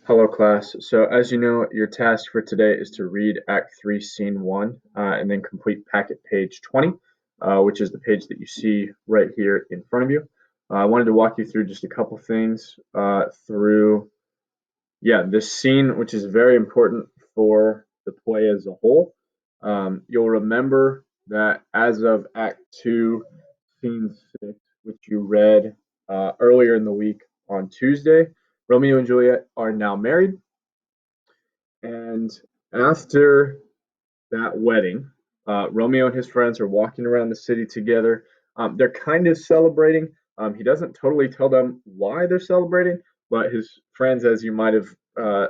Hello, class. So, as you know, your task for today is to read Act 3, Scene 1, and then complete packet page 20, which is the page that you see right here in front of you. I wanted to walk you through just a couple things this scene, which is very important for the play as a whole. You'll remember that as of Act 2, Scene 6, which you read earlier in the week on Tuesday, Romeo and Juliet are now married. And after that wedding, Romeo and his friends are walking around the city together. They're kind of celebrating. He doesn't totally tell them why they're celebrating, but his friends, as you might have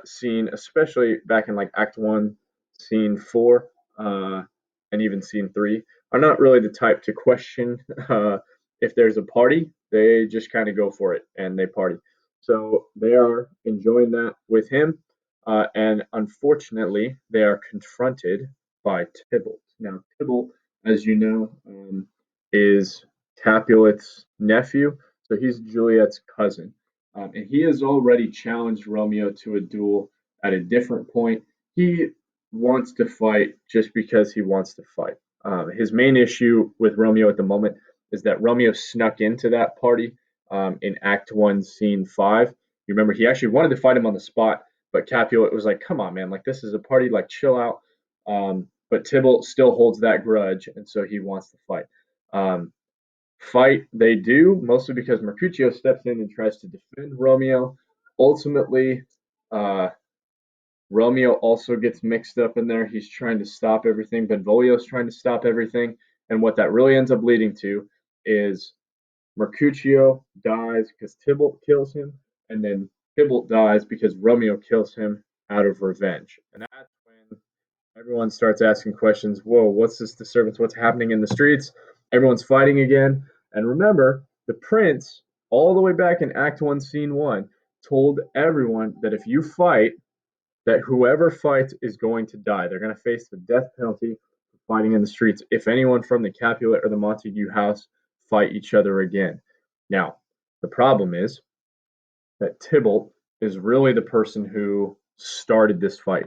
seen, especially back in like Act 1, Scene 4, and even Scene 3, are not really the type to question if there's a party. They just kind of go for it and they party. So they are enjoying that with him. And unfortunately, they are confronted by Tybalt. Now, Tybalt, as you know, is Capulet's nephew, so he's Juliet's cousin. And he has already challenged Romeo to a duel at a different point. He wants to fight just because he wants to fight. His main issue with Romeo at the moment is that Romeo snuck into that party in Act 1, Scene 5. You remember he actually wanted to fight him on the spot, but Capulet was like, "Come on, man! Like this is a party. Like chill out." But Tybalt still holds that grudge, and so he wants to fight. Fight they do, mostly because Mercutio steps in and tries to defend Romeo. Ultimately, uh, Romeo also gets mixed up in there. He's trying to stop everything. Benvolio's trying to stop everything. And what that really ends up leading to is Mercutio dies because Tybalt kills him, and then Tybalt dies because Romeo kills him out of revenge. And that's when everyone starts asking questions. Whoa, what's this disturbance? What's happening in the streets? Everyone's fighting again. And remember, the prince, all the way back in Act 1, Scene 1, told everyone that if you fight, that whoever fights is going to die. They're going to face the death penalty for fighting in the streets if anyone from the Capulet or the Montague house fight each other again. Now, the problem is that Tybalt is really the person who started this fight,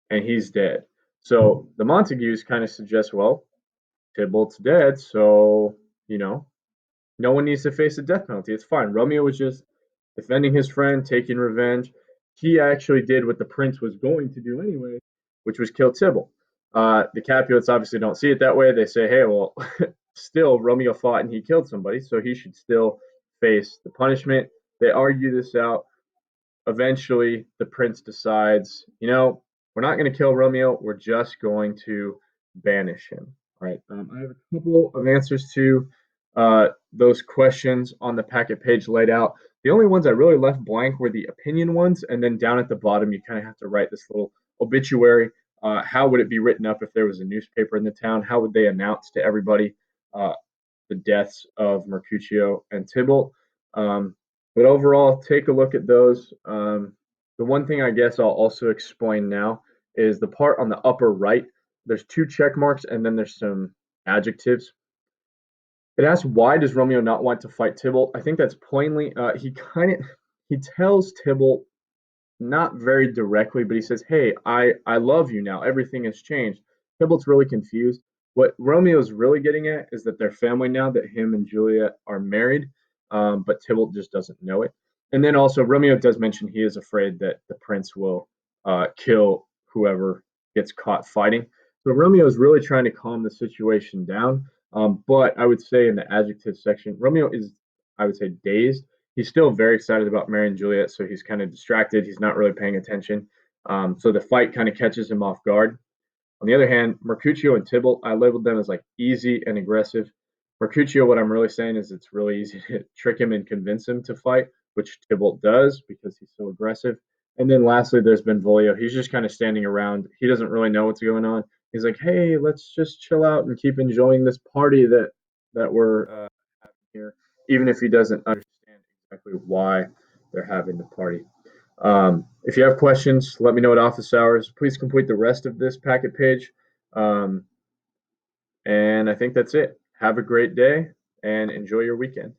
and he's dead. So the Montagues kind of suggest, well, Tybalt's dead, so, no one needs to face the death penalty. It's fine. Romeo was just defending his friend, taking revenge. He actually did what the prince was going to do anyway, which was kill Tybalt. The Capulets obviously don't see it that way. They say, hey, well, still, Romeo fought and he killed somebody, so he should still face the punishment. They argue this out. Eventually, the prince decides, we're not going to kill Romeo. We're just going to banish him. All right. I have a couple of answers to those questions on the packet page laid out. The only ones I really left blank were the opinion ones, and then down at the bottom, you kind of have to write this little obituary. How would it be written up if there was a newspaper in the town? How would they announce to everybody the deaths of Mercutio and Tybalt? But overall, take a look at those. The one thing I guess I'll also explain now is the part on the upper right. There's two check marks, and then there's some adjectives. It asks, why does Romeo not want to fight Tybalt? I think that's plainly he tells Tybalt, not very directly, but he says, hey, I love you now. Everything has changed. Tybalt's really confused. What Romeo's really getting at is that they're family now, that him and Juliet are married, but Tybalt just doesn't know it. And then also Romeo does mention he is afraid that the prince will kill whoever gets caught fighting. So Romeo is really trying to calm the situation down. But I would say in the adjective section, Romeo is, I would say, dazed. He's still very excited about marrying Juliet, so he's kind of distracted. He's not really paying attention. So the fight kind of catches him off guard. On the other hand, Mercutio and Tybalt, I labeled them as like easy and aggressive. Mercutio, what I'm really saying is it's really easy to trick him and convince him to fight, which Tybalt does because he's so aggressive. And then lastly, there's Benvolio. He's just kind of standing around. He doesn't really know what's going on. He's like, hey, let's just chill out and keep enjoying this party that we're having here, even if he doesn't understand exactly why they're having the party. If you have questions, let me know at office hours. Please complete the rest of this packet page. Um, and I think that's it. Have a great day and enjoy your weekend.